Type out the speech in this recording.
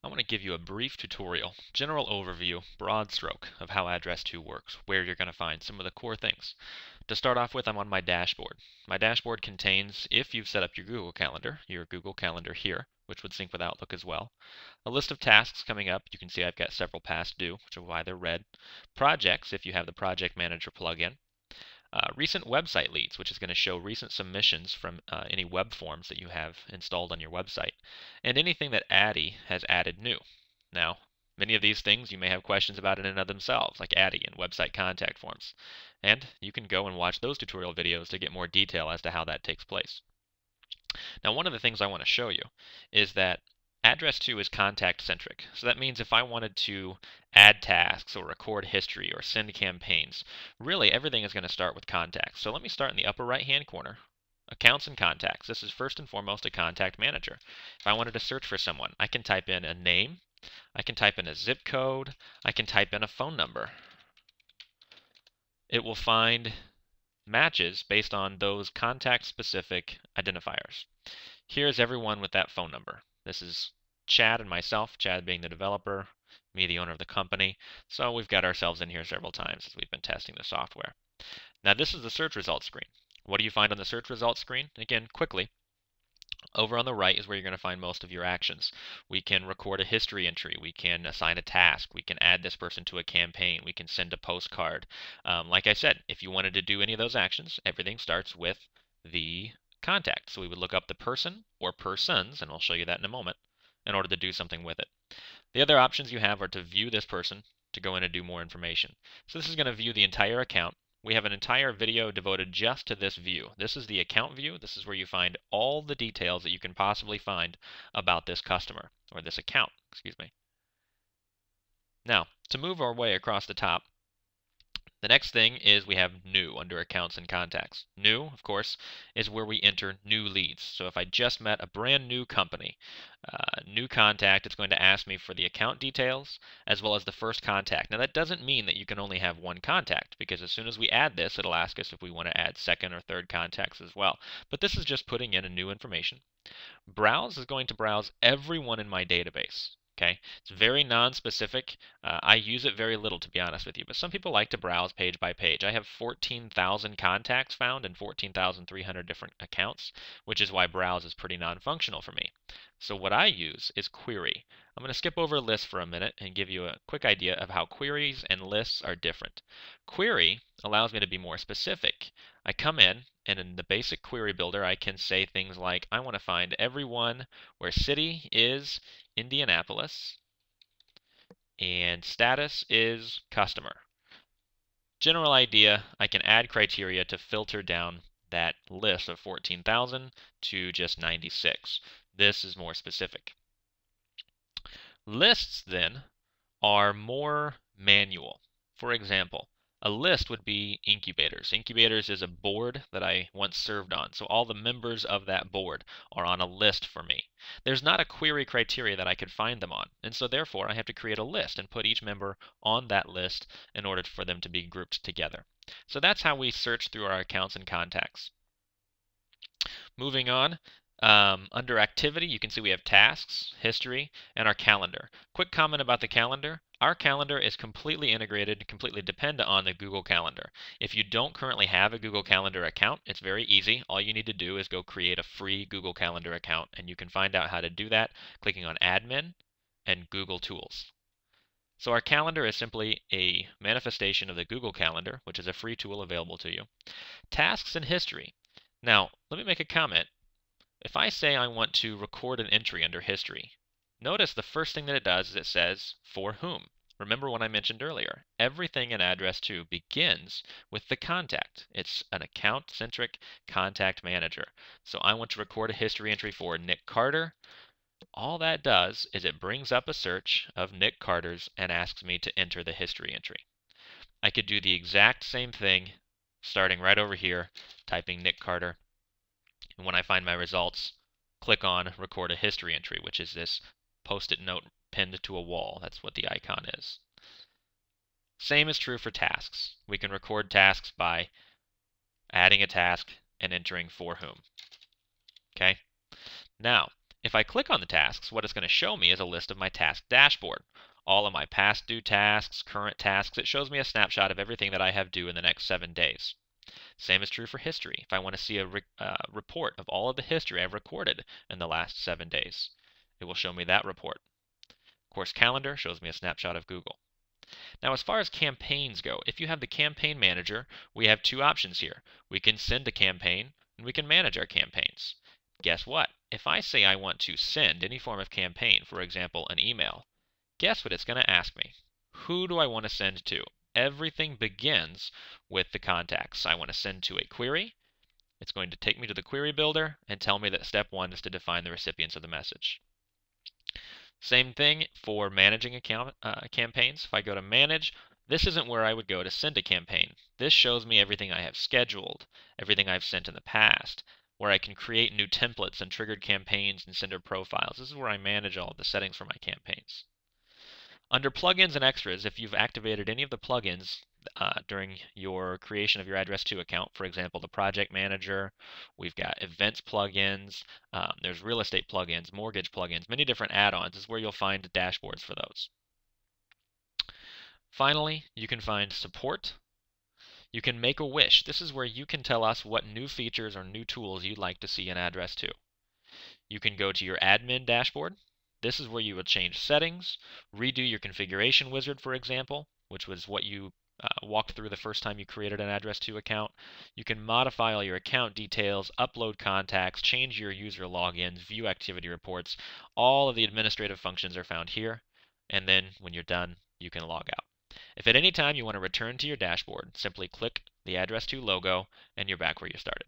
I want to give you a brief tutorial, general overview, broad stroke of how AddressTwo works, where you're going to find some of the core things. To start off with, I'm on my dashboard. My dashboard contains, if you've set up your Google Calendar here, which would sync with Outlook as well, a list of tasks coming up. You can see I've got several past due, which is why they're red. Projects, if you have the Project Manager plugin. Recent website leads, which is going to show recent submissions from any web forms that you have installed on your website, and anything that Addy has added new. Now, many of these things you may have questions about in and of themselves, like Addy and website contact forms, and you can go and watch those tutorial videos to get more detail as to how that takes place. Now, one of the things I want to show you is that AddressTwo is contact-centric. So that means if I wanted to add tasks or record history or send campaigns, really everything is going to start with contacts. So let me start in the upper right-hand corner. Accounts and contacts. This is first and foremost a contact manager. If I wanted to search for someone, I can type in a name, I can type in a zip code, I can type in a phone number. It will find matches based on those contact-specific identifiers. Here's everyone with that phone number. This is Chad and myself, Chad being the developer, me the owner of the company. So we've got ourselves in here several times as we've been testing the software. Now this is the search results screen. What do you find on the search results screen? Again, quickly, over on the right is where you're going to find most of your actions. We can record a history entry. We can assign a task. We can add this person to a campaign. We can send a postcard. Like I said, if you wanted to do any of those actions, everything starts with the contact. So we would look up the person or persons, and I'll show you that in a moment, in order to do something with it. The other options you have are to view this person, to go in and do more information. So this is going to view the entire account. We have an entire video devoted just to this view. This is the account view. This is where you find all the details that you can possibly find about this customer, or this account, excuse me. Now, to move our way across the top, the next thing is we have new under accounts and contacts. New, of course, is where we enter new leads. So if I just met a brand new company, new contact, it's going to ask me for the account details as well as the first contact. Now that doesn't mean that you can only have one contact, because as soon as we add this, it'll ask us if we want to add second or third contacts as well. But this is just putting in a new information. Browse is going to browse everyone in my database. Okay, it's very non-specific. I use it very little, to be honest with you, but some people like to browse page by page. I have 14,000 contacts found and 14,300 different accounts, which is why browse is pretty non-functional for me. So what I use is query. I'm going to skip over lists for a minute and give you a quick idea of how queries and lists are different. Query allows me to be more specific. I come in, and in the basic query builder, I can say things like, I want to find everyone where city is Indianapolis and status is customer. General idea, I can add criteria to filter down that list of 14,000 to just 96. This is more specific. Lists, then, are more manual. For example, a list would be incubators. Incubators is a board that I once served on, so all the members of that board are on a list for me. There's not a query criteria that I could find them on, and so therefore I have to create a list and put each member on that list in order for them to be grouped together. So that's how we search through our accounts and contacts. Moving on, under activity, you can see we have tasks, history, and our calendar. Quick comment about the calendar. Our calendar is completely integrated, completely dependent on the Google Calendar. If you don't currently have a Google Calendar account, it's very easy. All you need to do is go create a free Google Calendar account, and you can find out how to do that clicking on Admin and Google Tools. So our calendar is simply a manifestation of the Google Calendar, which is a free tool available to you. Tasks and history. Now, let me make a comment. If I say I want to record an entry under history, notice the first thing that it does is it says, for whom? Remember what I mentioned earlier. Everything in AddressTwo begins with the contact. It's an account-centric contact manager. So I want to record a history entry for Nick Carter. All that does is it brings up a search of Nick Carter's and asks me to enter the history entry. I could do the exact same thing starting right over here, typing Nick Carter. And when I find my results, click on Record a History Entry, which is this post-it note pinned to a wall. That's what the icon is. Same is true for tasks. We can record tasks by adding a task and entering for whom. Okay? Now, If I click on the tasks, what it's going to show me is a list of my task dashboard. All of my past due tasks, current tasks. It shows me a snapshot of everything that I have due in the next 7 days. Same is true for history. If I want to see a report of all of the history I've recorded in the last 7 days, it will show me that report. Course calendar shows me a snapshot of Google. Now, as far as campaigns go, if you have the campaign manager, we have two options here. We can send a campaign, and we can manage our campaigns. Guess what? If I say I want to send any form of campaign, for example, an email, guess what it's going to ask me? Who do I want to send to? Everything begins with the contacts. I want to send to a query. It's going to take me to the query builder and tell me that step 1 is to define the recipients of the message. Same thing for managing campaigns. If I go to manage, this isn't where I would go to send a campaign. This shows me everything I have scheduled, everything I've sent in the past, where I can create new templates and triggered campaigns and sender profiles. This is where I manage all of the settings for my campaigns. Under plugins and extras, if you've activated any of the plugins during your creation of your AddressTwo account, for example, the project manager, we've got events plugins, there's real estate plugins, mortgage plugins, many different add-ons. This is where you'll find dashboards for those. Finally, you can find support. You can make a wish. This is where you can tell us what new features or new tools you'd like to see in AddressTwo. You can go to your admin dashboard. This is where you would change settings, redo your configuration wizard, for example, which was what you walked through the first time you created an AddressTwo account. You can modify all your account details, upload contacts, change your user logins, view activity reports. All of the administrative functions are found here, and then when you're done, you can log out. If at any time you want to return to your dashboard, simply click the AddressTwo logo, and you're back where you started.